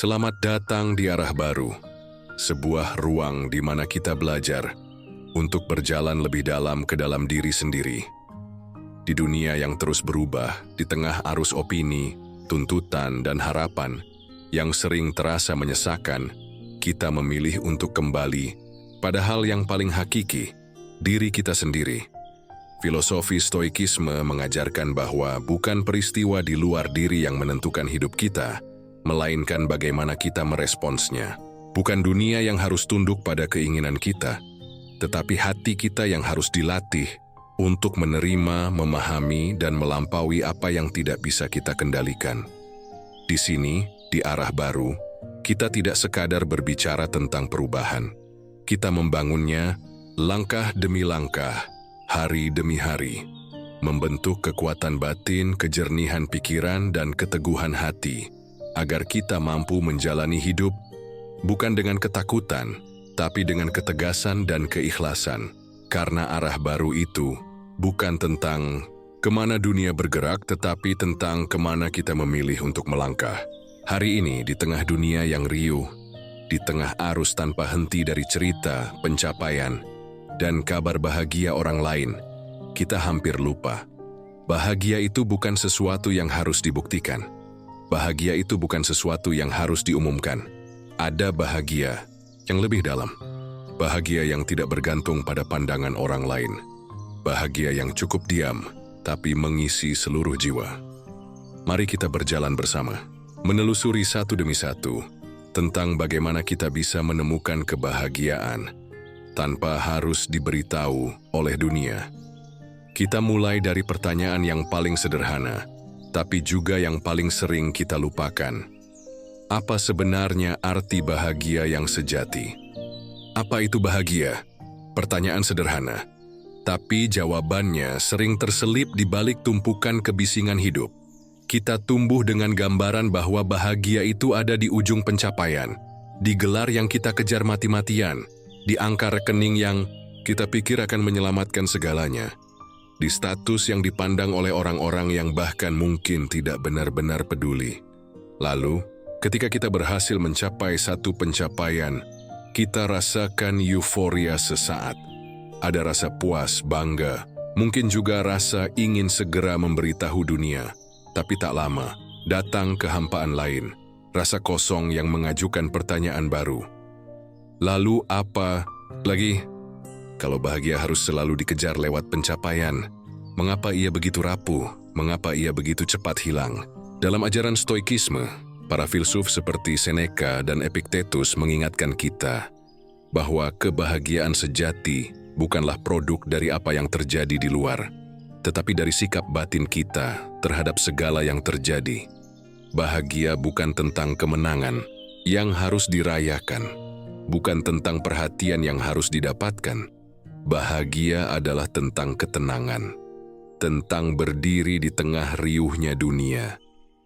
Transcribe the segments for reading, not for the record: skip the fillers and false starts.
Selamat datang di Arah Baru, sebuah ruang di mana kita belajar untuk berjalan lebih dalam ke dalam diri sendiri. Di dunia yang terus berubah, di tengah arus opini, tuntutan, dan harapan yang sering terasa menyesakan, kita memilih untuk kembali pada hal yang paling hakiki, diri kita sendiri. Filosofi Stoikisme mengajarkan bahwa bukan peristiwa di luar diri yang menentukan hidup kita, melainkan bagaimana kita meresponsnya. Bukan dunia yang harus tunduk pada keinginan kita, tetapi hati kita yang harus dilatih untuk menerima, memahami, dan melampaui apa yang tidak bisa kita kendalikan. Di sini, di Arah Baru, kita tidak sekadar berbicara tentang perubahan. Kita membangunnya langkah demi langkah, hari demi hari, membentuk kekuatan batin, kejernihan pikiran, dan keteguhan hati, agar kita mampu menjalani hidup bukan dengan ketakutan, tapi dengan ketegasan dan keikhlasan. Karena Arah Baru itu bukan tentang kemana dunia bergerak, tetapi tentang kemana kita memilih untuk melangkah. Hari ini, di tengah dunia yang riuh, di tengah arus tanpa henti dari cerita, pencapaian, dan kabar bahagia orang lain, kita hampir lupa. Bahagia itu bukan sesuatu yang harus dibuktikan. Bahagia itu bukan sesuatu yang harus diumumkan. Ada bahagia yang lebih dalam. Bahagia yang tidak bergantung pada pandangan orang lain. Bahagia yang cukup diam, tapi mengisi seluruh jiwa. Mari kita berjalan bersama, menelusuri satu demi satu, tentang bagaimana kita bisa menemukan kebahagiaan tanpa harus diberitahu oleh dunia. Kita mulai dari pertanyaan yang paling sederhana, tapi juga yang paling sering kita lupakan. Apa sebenarnya arti bahagia yang sejati? Apa itu bahagia? Pertanyaan sederhana, tapi jawabannya sering terselip di balik tumpukan kebisingan hidup. Kita tumbuh dengan gambaran bahwa bahagia itu ada di ujung pencapaian, di gelar yang kita kejar mati-matian, di angka rekening yang kita pikir akan menyelamatkan segalanya, di status yang dipandang oleh orang-orang yang bahkan mungkin tidak benar-benar peduli. Lalu, ketika kita berhasil mencapai satu pencapaian, kita rasakan euforia sesaat. Ada rasa puas, bangga, mungkin juga rasa ingin segera memberitahu dunia. Tapi tak lama, datang kehampaan lain, rasa kosong yang mengajukan pertanyaan baru. Lalu apa lagi? Kalau bahagia harus selalu dikejar lewat pencapaian, mengapa ia begitu rapuh? Mengapa ia begitu cepat hilang? Dalam ajaran Stoikisme, para filsuf seperti Seneca dan Epictetus mengingatkan kita bahwa kebahagiaan sejati bukanlah produk dari apa yang terjadi di luar, tetapi dari sikap batin kita terhadap segala yang terjadi. Bahagia bukan tentang kemenangan yang harus dirayakan, bukan tentang perhatian yang harus didapatkan. Bahagia adalah tentang ketenangan, tentang berdiri di tengah riuhnya dunia,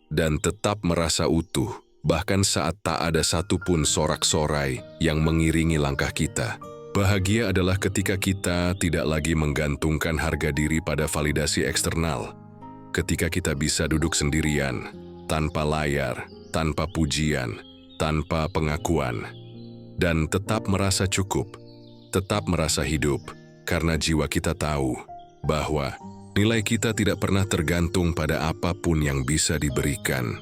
dan tetap merasa utuh, bahkan saat tak ada satupun sorak-sorai yang mengiringi langkah kita. Bahagia adalah ketika kita tidak lagi menggantungkan harga diri pada validasi eksternal, ketika kita bisa duduk sendirian, tanpa layar, tanpa pujian, tanpa pengakuan, dan tetap merasa cukup, tetap merasa hidup, karena jiwa kita tahu bahwa nilai kita tidak pernah tergantung pada apapun yang bisa diberikan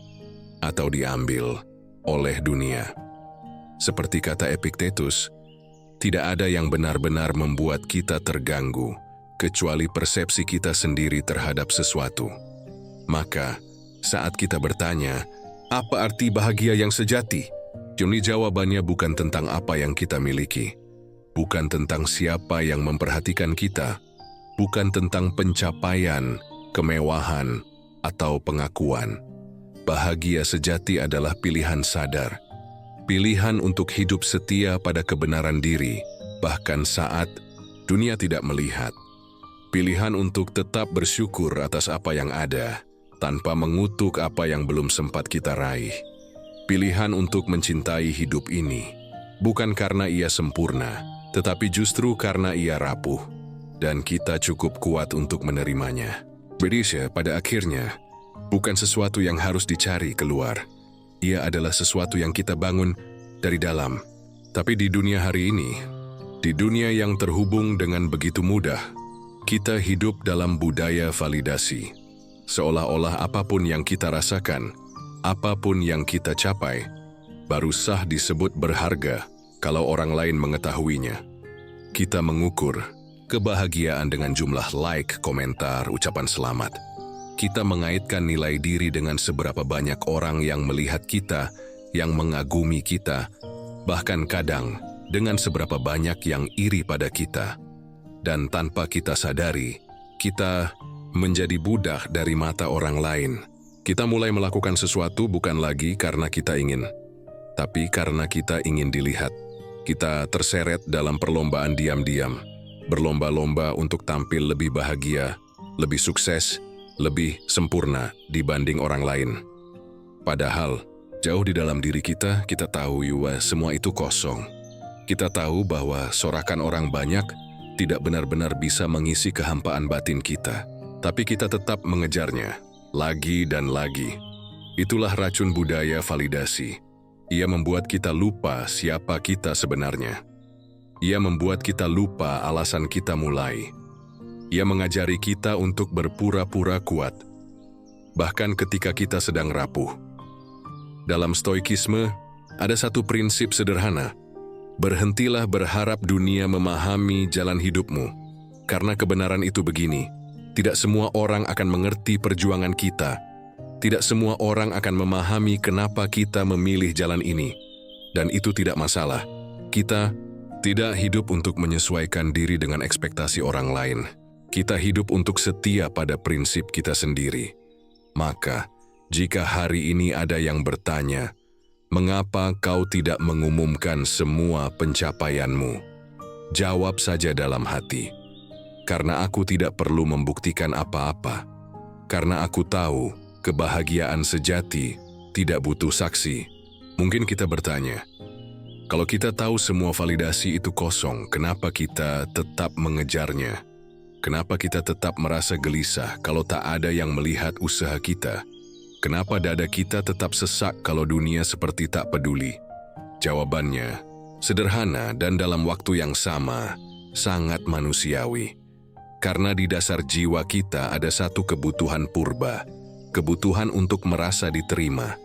atau diambil oleh dunia. Seperti kata Epictetus, tidak ada yang benar-benar membuat kita terganggu, kecuali persepsi kita sendiri terhadap sesuatu. Maka, saat kita bertanya, apa arti bahagia yang sejati? Jawabannya bukan tentang apa yang kita miliki, bukan tentang siapa yang memperhatikan kita, bukan tentang pencapaian, kemewahan, atau pengakuan. Bahagia sejati adalah pilihan sadar, pilihan untuk hidup setia pada kebenaran diri, bahkan saat dunia tidak melihat. Pilihan untuk tetap bersyukur atas apa yang ada, tanpa mengutuk apa yang belum sempat kita raih. Pilihan untuk mencintai hidup ini, bukan karena ia sempurna, tetapi justru karena ia rapuh, dan kita cukup kuat untuk menerimanya. Berikutnya, pada akhirnya, bukan sesuatu yang harus dicari keluar, Ia adalah sesuatu yang kita bangun dari dalam. Tapi di dunia hari ini, di dunia yang terhubung dengan begitu mudah, kita hidup dalam budaya validasi. Seolah-olah apapun yang kita rasakan, apapun yang kita capai, baru sah disebut berharga kalau orang lain mengetahuinya. Kita mengukur kebahagiaan dengan jumlah like, komentar, ucapan selamat. Kita mengaitkan nilai diri dengan seberapa banyak orang yang melihat kita, yang mengagumi kita, bahkan kadang dengan seberapa banyak yang iri pada kita. Dan tanpa kita sadari, kita menjadi budak dari mata orang lain. Kita mulai melakukan sesuatu bukan lagi karena kita ingin, tapi karena kita ingin dilihat. Kita terseret dalam perlombaan diam-diam, berlomba-lomba untuk tampil lebih bahagia, lebih sukses, lebih sempurna dibanding orang lain. Padahal, jauh di dalam diri kita tahu semua itu kosong. Kita tahu bahwa sorakan orang banyak tidak benar-benar bisa mengisi kehampaan batin kita. Tapi kita tetap mengejarnya, lagi dan lagi. Itulah racun budaya validasi. Ia membuat kita lupa siapa kita sebenarnya. Ia membuat kita lupa alasan kita mulai. Ia mengajari kita untuk berpura-pura kuat, bahkan ketika kita sedang rapuh. Dalam stoikisme, ada satu prinsip sederhana. Berhentilah berharap dunia memahami jalan hidupmu. Karena kebenaran itu begini, tidak semua orang akan mengerti perjuangan kita. Tidak semua orang akan memahami kenapa kita memilih jalan ini. Dan itu tidak masalah. Kita tidak hidup untuk menyesuaikan diri dengan ekspektasi orang lain. Kita hidup untuk setia pada prinsip kita sendiri. Maka, jika hari ini ada yang bertanya, mengapa kau tidak mengumumkan semua pencapaianmu? Jawab saja dalam hati, karena aku tidak perlu membuktikan apa-apa. Karena aku tahu, kebahagiaan sejati tidak butuh saksi. Mungkin kita bertanya, kalau kita tahu semua validasi itu kosong, kenapa kita tetap mengejarnya? Kenapa kita tetap merasa gelisah kalau tak ada yang melihat usaha kita? Kenapa dada kita tetap sesak kalau dunia seperti tak peduli? Jawabannya sederhana dan dalam waktu yang sama, sangat manusiawi. Karena di dasar jiwa kita ada satu kebutuhan purba, kebutuhan untuk merasa diterima.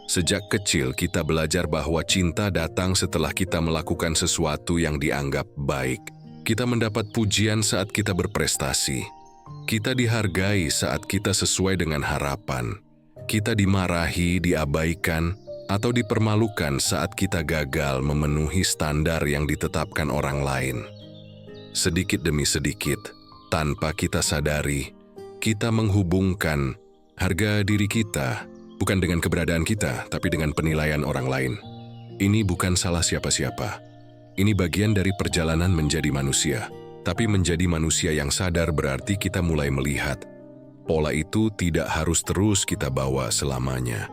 Sejak kecil kita belajar bahwa cinta datang setelah kita melakukan sesuatu yang dianggap baik. Kita mendapat pujian saat kita berprestasi. Kita dihargai saat kita sesuai dengan harapan. Kita dimarahi, diabaikan, atau dipermalukan saat kita gagal memenuhi standar yang ditetapkan orang lain. Sedikit demi sedikit, tanpa kita sadari, kita menghubungkan harga diri kita, bukan dengan keberadaan kita, tapi dengan penilaian orang lain. Ini bukan salah siapa-siapa. Ini bagian dari perjalanan menjadi manusia. Tapi menjadi manusia yang sadar berarti kita mulai melihat pola itu tidak harus terus kita bawa selamanya.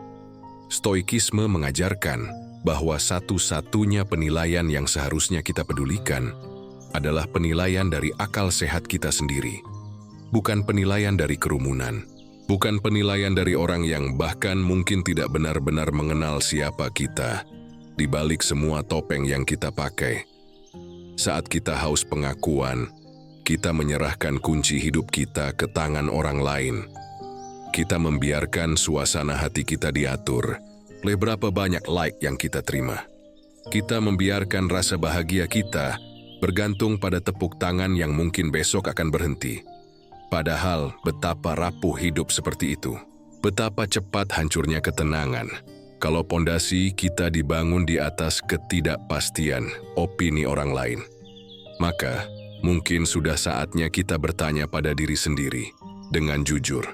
Stoikisme mengajarkan bahwa satu-satunya penilaian yang seharusnya kita pedulikan adalah penilaian dari akal sehat kita sendiri. Bukan penilaian dari kerumunan. Bukan penilaian dari orang yang bahkan mungkin tidak benar-benar mengenal siapa kita, di balik semua topeng yang kita pakai. Saat kita haus pengakuan, kita menyerahkan kunci hidup kita ke tangan orang lain. Kita membiarkan suasana hati kita diatur oleh berapa banyak like yang kita terima. Kita membiarkan rasa bahagia kita bergantung pada tepuk tangan yang mungkin besok akan berhenti. Padahal betapa rapuh hidup seperti itu. Betapa cepat hancurnya ketenangan kalau pondasi kita dibangun di atas ketidakpastian opini orang lain. Maka, mungkin sudah saatnya kita bertanya pada diri sendiri dengan jujur.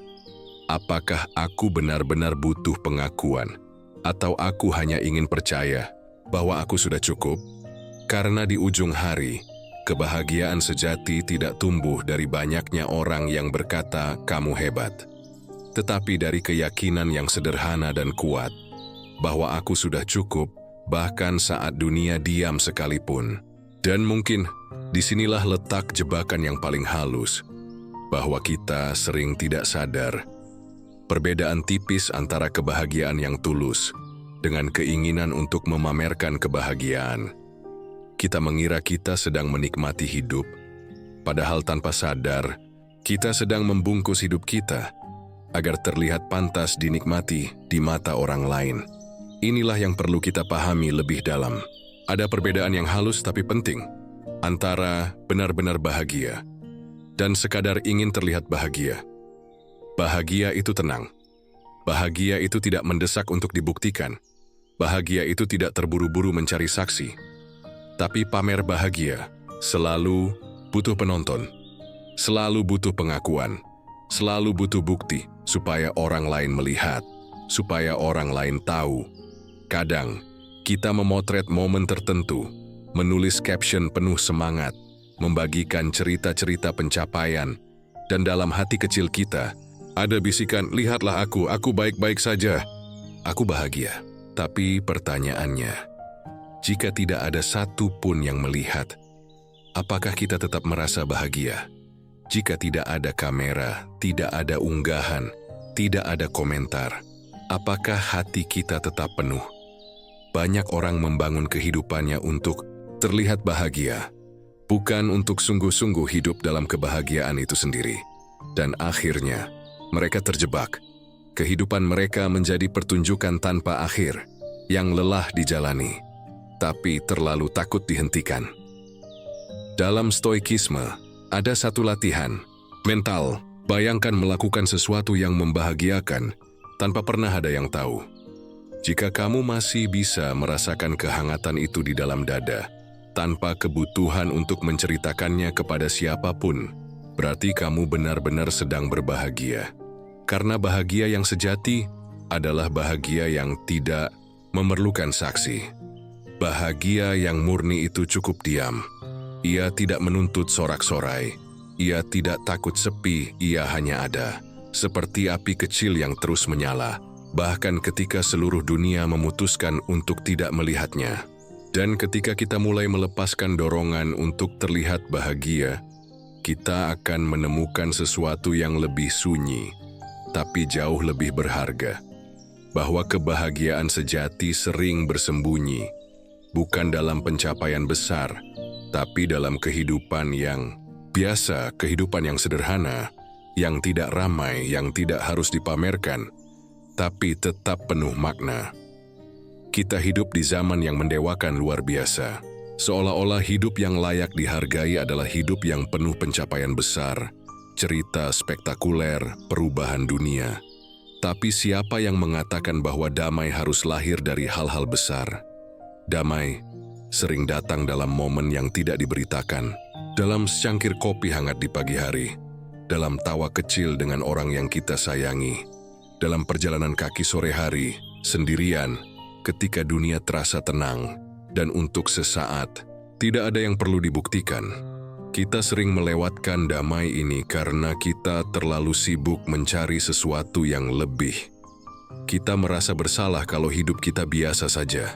Apakah aku benar-benar butuh pengakuan? Atau aku hanya ingin percaya bahwa aku sudah cukup? Karena di ujung hari, kebahagiaan sejati tidak tumbuh dari banyaknya orang yang berkata, "Kamu hebat." Tetapi dari keyakinan yang sederhana dan kuat, bahwa aku sudah cukup, bahkan saat dunia diam sekalipun. Dan mungkin, disinilah letak jebakan yang paling halus, bahwa kita sering tidak sadar. Perbedaan tipis antara kebahagiaan yang tulus dengan keinginan untuk memamerkan kebahagiaan. Kita mengira kita sedang menikmati hidup, padahal tanpa sadar, kita sedang membungkus hidup kita agar terlihat pantas dinikmati di mata orang lain. Inilah yang perlu kita pahami lebih dalam. Ada perbedaan yang halus tapi penting antara benar-benar bahagia dan sekadar ingin terlihat bahagia. Bahagia itu tenang. Bahagia itu tidak mendesak untuk dibuktikan. Bahagia itu tidak terburu-buru mencari saksi. Tapi pamer bahagia selalu butuh penonton, selalu butuh pengakuan, selalu butuh bukti supaya orang lain melihat, supaya orang lain tahu. Kadang, kita memotret momen tertentu, menulis caption penuh semangat, membagikan cerita-cerita pencapaian, dan dalam hati kecil kita, ada bisikan, lihatlah aku baik-baik saja. Aku bahagia. Tapi pertanyaannya, jika tidak ada satu pun yang melihat, apakah kita tetap merasa bahagia? Jika tidak ada kamera, tidak ada unggahan, tidak ada komentar, apakah hati kita tetap penuh? Banyak orang membangun kehidupannya untuk terlihat bahagia, bukan untuk sungguh-sungguh hidup dalam kebahagiaan itu sendiri. Dan akhirnya, mereka terjebak. Kehidupan mereka menjadi pertunjukan tanpa akhir, yang lelah dijalani, tapi terlalu takut dihentikan. Dalam stoikisme, ada satu latihan, mental. Bayangkan melakukan sesuatu yang membahagiakan, tanpa pernah ada yang tahu. Jika kamu masih bisa merasakan kehangatan itu di dalam dada, tanpa kebutuhan untuk menceritakannya kepada siapapun, berarti kamu benar-benar sedang berbahagia. Karena bahagia yang sejati adalah bahagia yang tidak memerlukan saksi. Bahagia yang murni itu cukup diam. Ia tidak menuntut sorak-sorai. Ia tidak takut sepi, ia hanya ada. Seperti api kecil yang terus menyala, bahkan ketika seluruh dunia memutuskan untuk tidak melihatnya. Dan ketika kita mulai melepaskan dorongan untuk terlihat bahagia, kita akan menemukan sesuatu yang lebih sunyi, tapi jauh lebih berharga. Bahwa kebahagiaan sejati sering bersembunyi, bukan dalam pencapaian besar, tapi dalam kehidupan yang biasa, kehidupan yang sederhana, yang tidak ramai, yang tidak harus dipamerkan, tapi tetap penuh makna. Kita hidup di zaman yang mendewakan luar biasa, seolah-olah hidup yang layak dihargai adalah hidup yang penuh pencapaian besar, cerita spektakuler, perubahan dunia. Tapi siapa yang mengatakan bahwa damai harus lahir dari hal-hal besar? Damai sering datang dalam momen yang tidak diberitakan, dalam secangkir kopi hangat di pagi hari, dalam tawa kecil dengan orang yang kita sayangi, dalam perjalanan kaki sore hari, sendirian, ketika dunia terasa tenang, dan untuk sesaat, tidak ada yang perlu dibuktikan. Kita sering melewatkan damai ini karena kita terlalu sibuk mencari sesuatu yang lebih. Kita merasa bersalah kalau hidup kita biasa saja.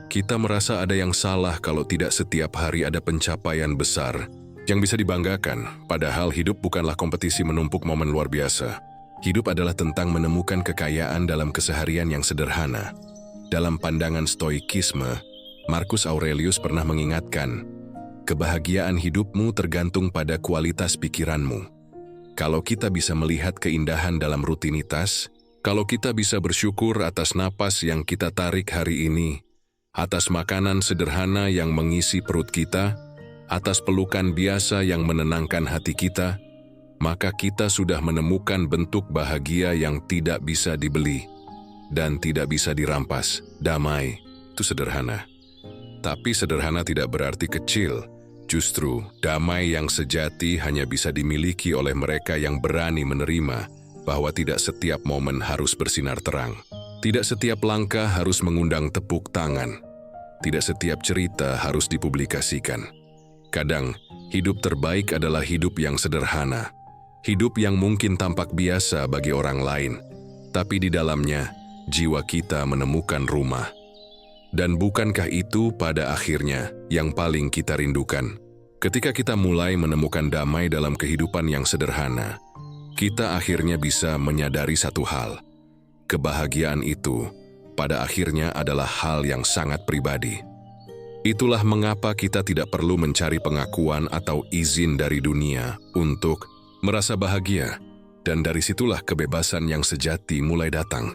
Kita merasa ada yang salah kalau tidak setiap hari ada pencapaian besar yang bisa dibanggakan, padahal hidup bukanlah kompetisi menumpuk momen luar biasa. Hidup adalah tentang menemukan kekayaan dalam keseharian yang sederhana. Dalam pandangan stoikisme, Marcus Aurelius pernah mengingatkan, kebahagiaan hidupmu tergantung pada kualitas pikiranmu. Kalau kita bisa melihat keindahan dalam rutinitas, kalau kita bisa bersyukur atas napas yang kita tarik hari ini, atas makanan sederhana yang mengisi perut kita, atas pelukan biasa yang menenangkan hati kita, maka kita sudah menemukan bentuk bahagia yang tidak bisa dibeli dan tidak bisa dirampas. Damai itu sederhana. Tapi sederhana tidak berarti kecil. Justru, damai yang sejati hanya bisa dimiliki oleh mereka yang berani menerima bahwa tidak setiap momen harus bersinar terang. Tidak setiap langkah harus mengundang tepuk tangan. Tidak setiap cerita harus dipublikasikan. Kadang, hidup terbaik adalah hidup yang sederhana. Hidup yang mungkin tampak biasa bagi orang lain, tapi di dalamnya, jiwa kita menemukan rumah. Dan bukankah itu pada akhirnya yang paling kita rindukan? Ketika kita mulai menemukan damai dalam kehidupan yang sederhana, kita akhirnya bisa menyadari satu hal. Kebahagiaan itu pada akhirnya adalah hal yang sangat pribadi. Itulah mengapa kita tidak perlu mencari pengakuan atau izin dari dunia untuk merasa bahagia, dan dari situlah kebebasan yang sejati mulai datang.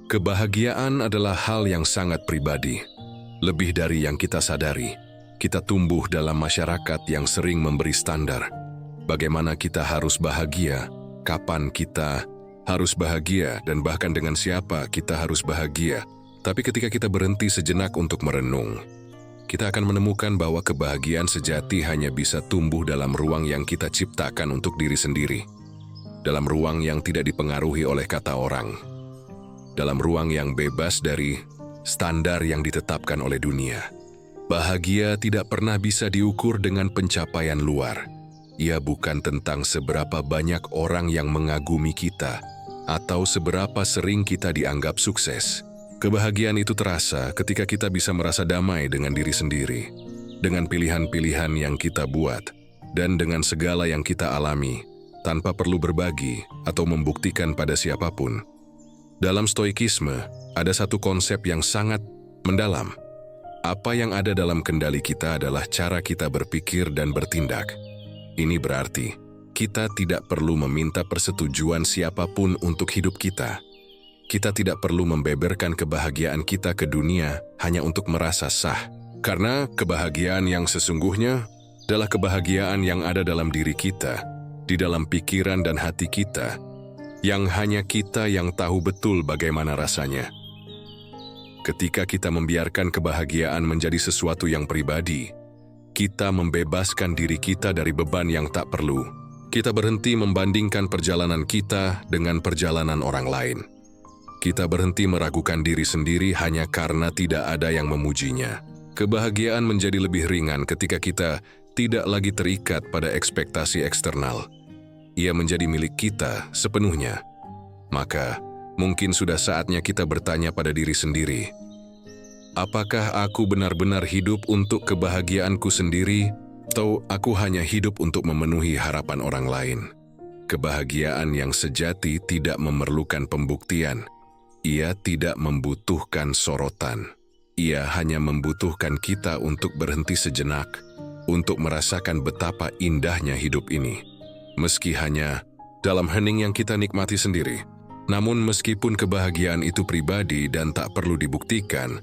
Kebahagiaan adalah hal yang sangat pribadi, lebih dari yang kita sadari. Kita tumbuh dalam masyarakat yang sering memberi standar. Bagaimana kita harus bahagia, kapan kita harus bahagia, dan bahkan dengan siapa kita harus bahagia. Tapi ketika kita berhenti sejenak untuk merenung, kita akan menemukan bahwa kebahagiaan sejati hanya bisa tumbuh dalam ruang yang kita ciptakan untuk diri sendiri. Dalam ruang yang tidak dipengaruhi oleh kata orang. Dalam ruang yang bebas dari standar yang ditetapkan oleh dunia. Bahagia tidak pernah bisa diukur dengan pencapaian luar. Ia bukan tentang seberapa banyak orang yang mengagumi kita atau seberapa sering kita dianggap sukses. Kebahagiaan itu terasa ketika kita bisa merasa damai dengan diri sendiri, dengan pilihan-pilihan yang kita buat, dan dengan segala yang kita alami, tanpa perlu berbagi atau membuktikan pada siapapun. Dalam stoikisme, ada satu konsep yang sangat mendalam. Apa yang ada dalam kendali kita adalah cara kita berpikir dan bertindak. Ini berarti, kita tidak perlu meminta persetujuan siapapun untuk hidup kita. Kita tidak perlu membeberkan kebahagiaan kita ke dunia hanya untuk merasa sah. Karena kebahagiaan yang sesungguhnya adalah kebahagiaan yang ada dalam diri kita, di dalam pikiran dan hati kita, yang hanya kita yang tahu betul bagaimana rasanya. Ketika kita membiarkan kebahagiaan menjadi sesuatu yang pribadi, kita membebaskan diri kita dari beban yang tak perlu. Kita berhenti membandingkan perjalanan kita dengan perjalanan orang lain. Kita berhenti meragukan diri sendiri hanya karena tidak ada yang memujinya. Kebahagiaan menjadi lebih ringan ketika kita tidak lagi terikat pada ekspektasi eksternal. Ia menjadi milik kita sepenuhnya. Maka, mungkin sudah saatnya kita bertanya pada diri sendiri, apakah aku benar-benar hidup untuk kebahagiaanku sendiri, atau aku hanya hidup untuk memenuhi harapan orang lain? Kebahagiaan yang sejati tidak memerlukan pembuktian. Ia tidak membutuhkan sorotan. Ia hanya membutuhkan kita untuk berhenti sejenak, untuk merasakan betapa indahnya hidup ini. Meski hanya dalam hening yang kita nikmati sendiri. Namun meskipun kebahagiaan itu pribadi dan tak perlu dibuktikan,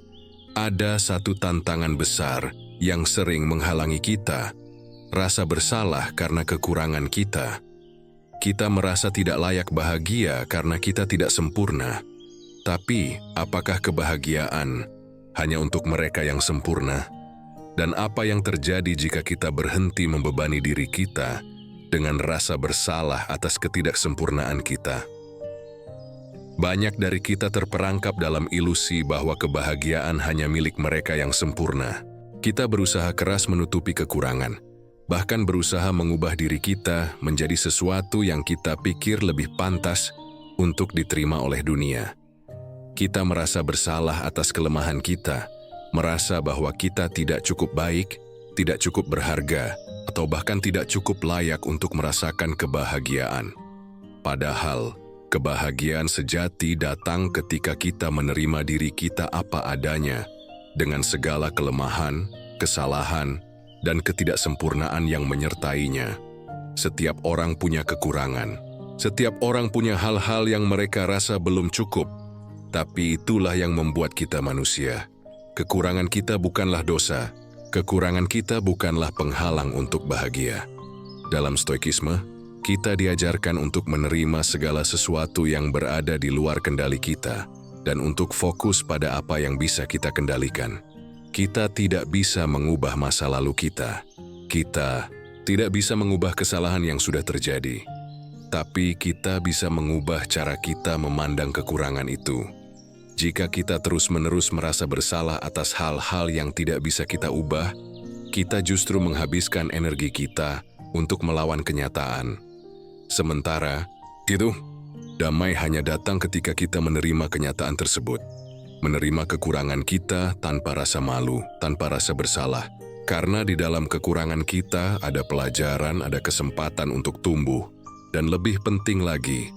ada satu tantangan besar yang sering menghalangi kita, rasa bersalah karena kekurangan kita. Kita merasa tidak layak bahagia karena kita tidak sempurna. Tapi, apakah kebahagiaan hanya untuk mereka yang sempurna? Dan apa yang terjadi jika kita berhenti membebani diri kita dengan rasa bersalah atas ketidaksempurnaan kita? Banyak dari kita terperangkap dalam ilusi bahwa kebahagiaan hanya milik mereka yang sempurna. Kita berusaha keras menutupi kekurangan, bahkan berusaha mengubah diri kita menjadi sesuatu yang kita pikir lebih pantas untuk diterima oleh dunia. Kita merasa bersalah atas kelemahan kita, merasa bahwa kita tidak cukup baik, tidak cukup berharga, atau bahkan tidak cukup layak untuk merasakan kebahagiaan. Padahal, kebahagiaan sejati datang ketika kita menerima diri kita apa adanya, dengan segala kelemahan, kesalahan, dan ketidaksempurnaan yang menyertainya. Setiap orang punya kekurangan. Setiap orang punya hal-hal yang mereka rasa belum cukup. Tapi itulah yang membuat kita manusia. Kekurangan kita bukanlah dosa. Kekurangan kita bukanlah penghalang untuk bahagia. Dalam stoikisme, kita diajarkan untuk menerima segala sesuatu yang berada di luar kendali kita dan untuk fokus pada apa yang bisa kita kendalikan. Kita tidak bisa mengubah masa lalu kita. Kita tidak bisa mengubah kesalahan yang sudah terjadi. Tapi kita bisa mengubah cara kita memandang kekurangan itu. Jika kita terus-menerus merasa bersalah atas hal-hal yang tidak bisa kita ubah, kita justru menghabiskan energi kita untuk melawan kenyataan. Sementara itu, damai hanya datang ketika kita menerima kenyataan tersebut. Menerima kekurangan kita tanpa rasa malu, tanpa rasa bersalah. Karena di dalam kekurangan kita ada pelajaran, ada kesempatan untuk tumbuh. Dan lebih penting lagi,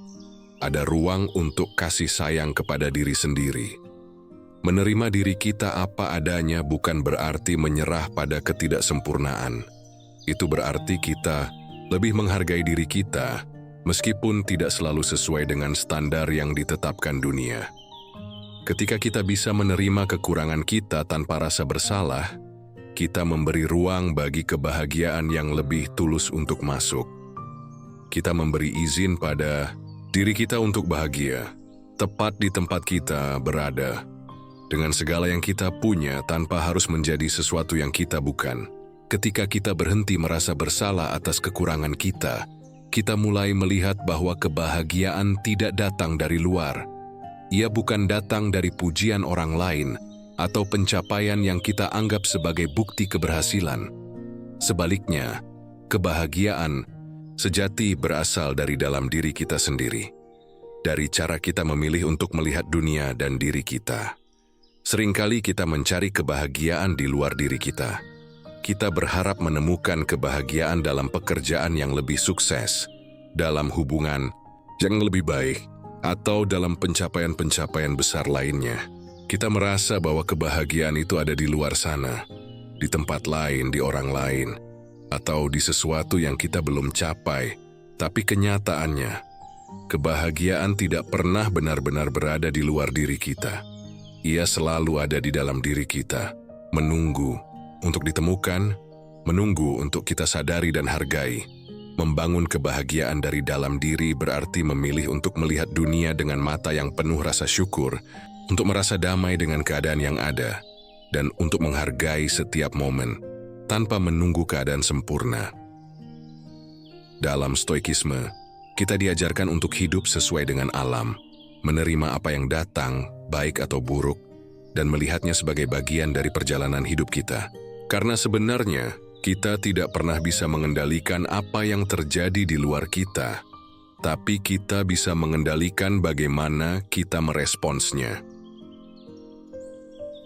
ada ruang untuk kasih sayang kepada diri sendiri. Menerima diri kita apa adanya bukan berarti menyerah pada ketidaksempurnaan. Itu berarti kita lebih menghargai diri kita, meskipun tidak selalu sesuai dengan standar yang ditetapkan dunia. Ketika kita bisa menerima kekurangan kita tanpa rasa bersalah, kita memberi ruang bagi kebahagiaan yang lebih tulus untuk masuk. Kita memberi izin pada diri kita untuk bahagia, tepat di tempat kita berada, dengan segala yang kita punya tanpa harus menjadi sesuatu yang kita bukan. Ketika kita berhenti merasa bersalah atas kekurangan kita, kita mulai melihat bahwa kebahagiaan tidak datang dari luar. Ia bukan datang dari pujian orang lain atau pencapaian yang kita anggap sebagai bukti keberhasilan. Sebaliknya, kebahagiaan sejati berasal dari dalam diri kita sendiri, dari cara kita memilih untuk melihat dunia dan diri kita. Seringkali kita mencari kebahagiaan di luar diri kita. Kita berharap menemukan kebahagiaan dalam pekerjaan yang lebih sukses, dalam hubungan yang lebih baik, atau dalam pencapaian-pencapaian besar lainnya. Kita merasa bahwa kebahagiaan itu ada di luar sana, di tempat lain, di orang lain, atau di sesuatu yang kita belum capai. Tapi kenyataannya, kebahagiaan tidak pernah benar-benar berada di luar diri kita. Ia selalu ada di dalam diri kita, menunggu untuk ditemukan, menunggu untuk kita sadari dan hargai. Membangun kebahagiaan dari dalam diri berarti memilih untuk melihat dunia dengan mata yang penuh rasa syukur, untuk merasa damai dengan keadaan yang ada, dan untuk menghargai setiap momen, tanpa menunggu keadaan sempurna. Dalam stoikisme, kita diajarkan untuk hidup sesuai dengan alam, menerima apa yang datang, baik atau buruk, dan melihatnya sebagai bagian dari perjalanan hidup kita. Karena sebenarnya, kita tidak pernah bisa mengendalikan apa yang terjadi di luar kita, tapi kita bisa mengendalikan bagaimana kita meresponsnya.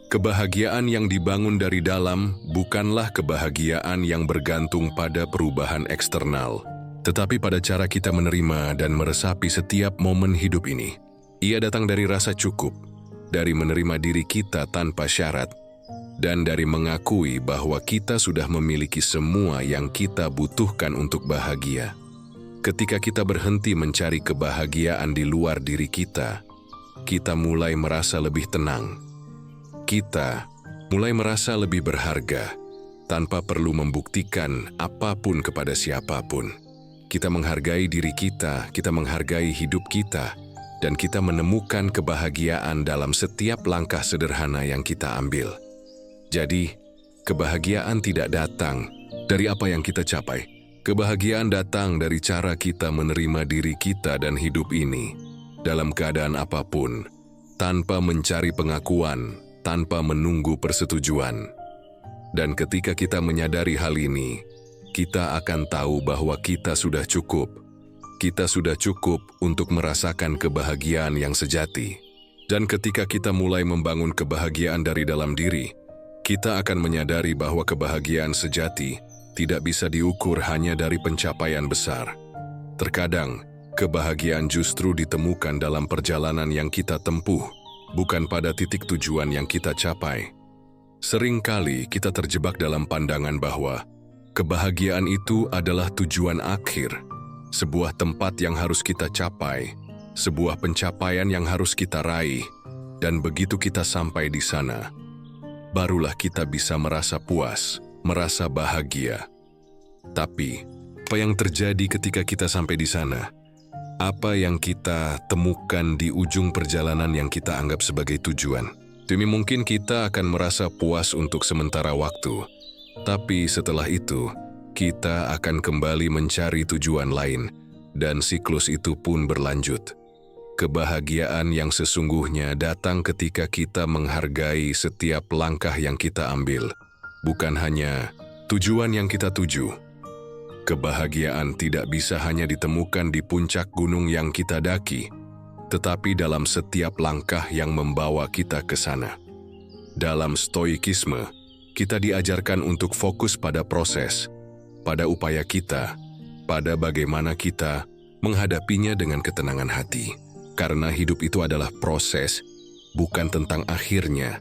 Kebahagiaan yang dibangun dari dalam bukanlah kebahagiaan yang bergantung pada perubahan eksternal, tetapi pada cara kita menerima dan meresapi setiap momen hidup ini. Ia datang dari rasa cukup, dari menerima diri kita tanpa syarat, dan dari mengakui bahwa kita sudah memiliki semua yang kita butuhkan untuk bahagia. Ketika kita berhenti mencari kebahagiaan di luar diri kita mulai merasa lebih tenang. Kita mulai merasa lebih berharga, tanpa perlu membuktikan apapun kepada siapapun. Kita menghargai diri kita menghargai hidup kita, dan kita menemukan kebahagiaan dalam setiap langkah sederhana yang kita ambil. Jadi, kebahagiaan tidak datang dari apa yang kita capai. Kebahagiaan datang dari cara kita menerima diri kita dan hidup ini, dalam keadaan apapun, tanpa mencari pengakuan, tanpa menunggu persetujuan. Dan ketika kita menyadari hal ini, kita akan tahu bahwa kita sudah cukup. Kita sudah cukup untuk merasakan kebahagiaan yang sejati. Dan ketika kita mulai membangun kebahagiaan dari dalam diri, kita akan menyadari bahwa kebahagiaan sejati tidak bisa diukur hanya dari pencapaian besar. Terkadang, kebahagiaan justru ditemukan dalam perjalanan yang kita tempuh, bukan pada titik tujuan yang kita capai. Seringkali kita terjebak dalam pandangan bahwa kebahagiaan itu adalah tujuan akhir, sebuah tempat yang harus kita capai, sebuah pencapaian yang harus kita raih, dan begitu kita sampai di sana, barulah kita bisa merasa puas, merasa bahagia. Tapi, apa yang terjadi ketika kita sampai di sana? Apa yang kita temukan di ujung perjalanan yang kita anggap sebagai tujuan? Demi mungkin kita akan merasa puas untuk sementara waktu, tapi setelah itu, kita akan kembali mencari tujuan lain, dan siklus itu pun berlanjut. Kebahagiaan yang sesungguhnya datang ketika kita menghargai setiap langkah yang kita ambil, bukan hanya tujuan yang kita tuju. Kebahagiaan tidak bisa hanya ditemukan di puncak gunung yang kita daki, tetapi dalam setiap langkah yang membawa kita ke sana. Dalam stoikisme, kita diajarkan untuk fokus pada proses, pada upaya kita, pada bagaimana kita menghadapinya dengan ketenangan hati. Karena hidup itu adalah proses, bukan tentang akhirnya,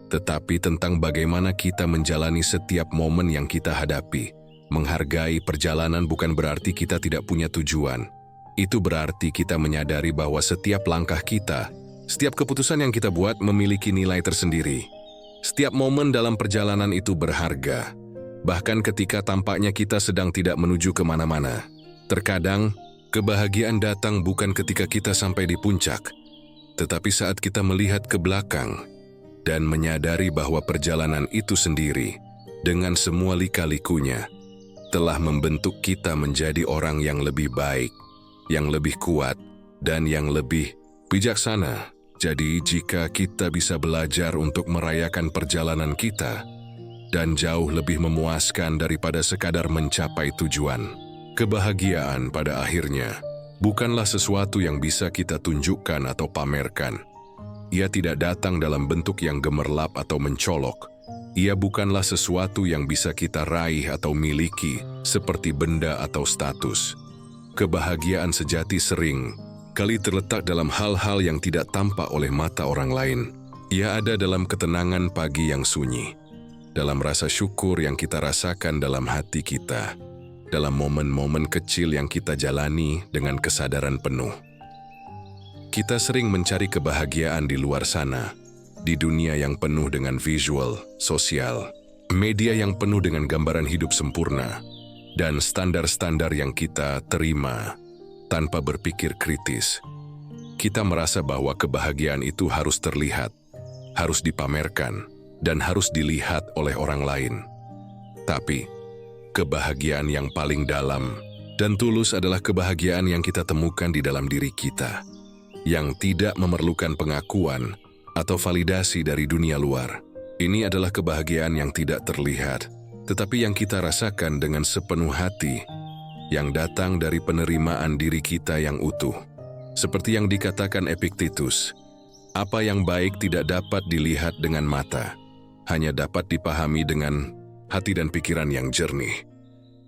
tetapi tentang bagaimana kita menjalani setiap momen yang kita hadapi. Menghargai perjalanan bukan berarti kita tidak punya tujuan. Itu berarti kita menyadari bahwa setiap langkah kita, setiap keputusan yang kita buat memiliki nilai tersendiri. Setiap momen dalam perjalanan itu berharga, bahkan ketika tampaknya kita sedang tidak menuju kemana-mana. Terkadang, kebahagiaan datang bukan ketika kita sampai di puncak, tetapi saat kita melihat ke belakang dan menyadari bahwa perjalanan itu sendiri, dengan semua lika-likunya, telah membentuk kita menjadi orang yang lebih baik, yang lebih kuat, dan yang lebih bijaksana. Jadi, jika kita bisa belajar untuk merayakan perjalanan kita, dan jauh lebih memuaskan daripada sekadar mencapai tujuan, kebahagiaan pada akhirnya bukanlah sesuatu yang bisa kita tunjukkan atau pamerkan. Ia tidak datang dalam bentuk yang gemerlap atau mencolok. Ia bukanlah sesuatu yang bisa kita raih atau miliki, seperti benda atau status. Kebahagiaan sejati sering kali terletak dalam hal-hal yang tidak tampak oleh mata orang lain. Ia ada dalam ketenangan pagi yang sunyi, dalam rasa syukur yang kita rasakan dalam hati kita, dalam momen-momen kecil yang kita jalani dengan kesadaran penuh. Kita sering mencari kebahagiaan di luar sana, di dunia yang penuh dengan visual, sosial, media yang penuh dengan gambaran hidup sempurna, dan standar-standar yang kita terima tanpa berpikir kritis. Kita merasa bahwa kebahagiaan itu harus terlihat, harus dipamerkan, dan harus dilihat oleh orang lain. Tapi, kebahagiaan yang paling dalam dan tulus adalah kebahagiaan yang kita temukan di dalam diri kita, yang tidak memerlukan pengakuan atau validasi dari dunia luar. Ini adalah kebahagiaan yang tidak terlihat, tetapi yang kita rasakan dengan sepenuh hati, yang datang dari penerimaan diri kita yang utuh. Seperti yang dikatakan Epictetus, apa yang baik tidak dapat dilihat dengan mata, hanya dapat dipahami dengan hati dan pikiran yang jernih.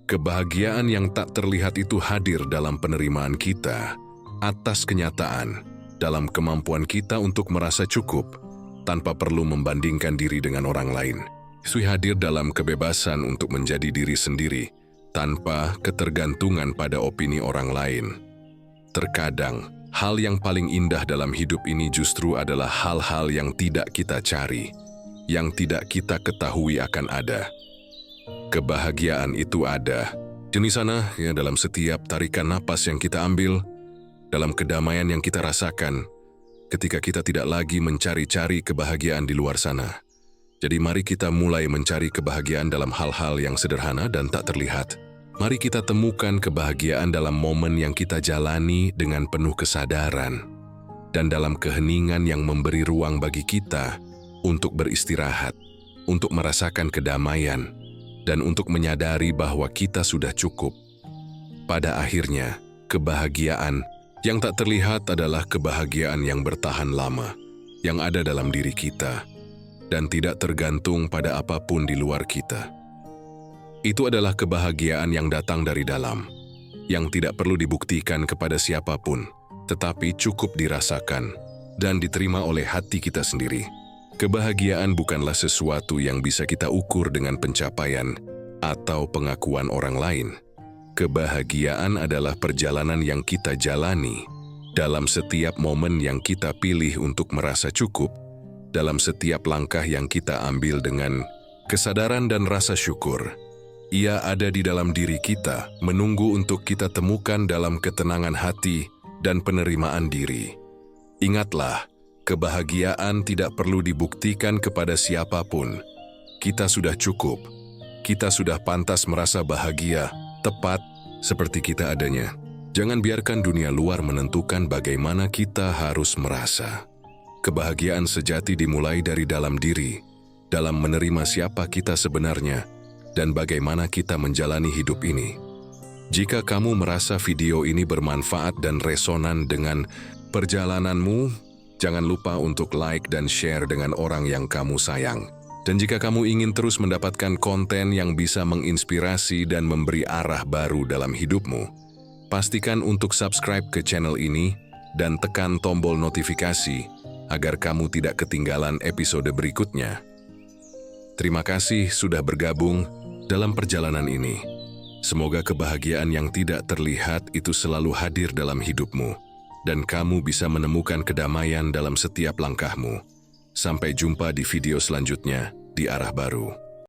Kebahagiaan yang tak terlihat itu hadir dalam penerimaan kita atas kenyataan, dalam kemampuan kita untuk merasa cukup tanpa perlu membandingkan diri dengan orang lain. Itu hadir dalam kebebasan untuk menjadi diri sendiri tanpa ketergantungan pada opini orang lain. Terkadang, hal yang paling indah dalam hidup ini justru adalah hal-hal yang tidak kita cari, yang tidak kita ketahui akan ada. Kebahagiaan itu ada di sana, ya, dalam setiap tarikan napas yang kita ambil, dalam kedamaian yang kita rasakan ketika kita tidak lagi mencari-cari kebahagiaan di luar sana. Jadi mari kita mulai mencari kebahagiaan dalam hal-hal yang sederhana dan tak terlihat. Mari kita temukan kebahagiaan dalam momen yang kita jalani dengan penuh kesadaran, dan dalam keheningan yang memberi ruang bagi kita untuk beristirahat, untuk merasakan kedamaian, dan untuk menyadari bahwa kita sudah cukup. Pada akhirnya, kebahagiaan yang tak terlihat adalah kebahagiaan yang bertahan lama, yang ada dalam diri kita, dan tidak tergantung pada apapun di luar kita. Itu adalah kebahagiaan yang datang dari dalam, yang tidak perlu dibuktikan kepada siapapun, tetapi cukup dirasakan dan diterima oleh hati kita sendiri. Kebahagiaan bukanlah sesuatu yang bisa kita ukur dengan pencapaian atau pengakuan orang lain. Kebahagiaan adalah perjalanan yang kita jalani dalam setiap momen yang kita pilih untuk merasa cukup, dalam setiap langkah yang kita ambil dengan kesadaran dan rasa syukur. Ia ada di dalam diri kita, menunggu untuk kita temukan dalam ketenangan hati dan penerimaan diri. Ingatlah, kebahagiaan tidak perlu dibuktikan kepada siapapun. Kita sudah cukup. Kita sudah pantas merasa bahagia, tepat seperti kita adanya. Jangan biarkan dunia luar menentukan bagaimana kita harus merasa. Kebahagiaan sejati dimulai dari dalam diri, dalam menerima siapa kita sebenarnya, dan bagaimana kita menjalani hidup ini. Jika kamu merasa video ini bermanfaat dan resonan dengan perjalananmu, jangan lupa untuk like dan share dengan orang yang kamu sayang. Dan jika kamu ingin terus mendapatkan konten yang bisa menginspirasi dan memberi arah baru dalam hidupmu, pastikan untuk subscribe ke channel ini dan tekan tombol notifikasi agar kamu tidak ketinggalan episode berikutnya. Terima kasih sudah bergabung dalam perjalanan ini. Semoga kebahagiaan yang tidak terlihat itu selalu hadir dalam hidupmu, dan kamu bisa menemukan kedamaian dalam setiap langkahmu. Sampai jumpa di video selanjutnya di Arah Baru.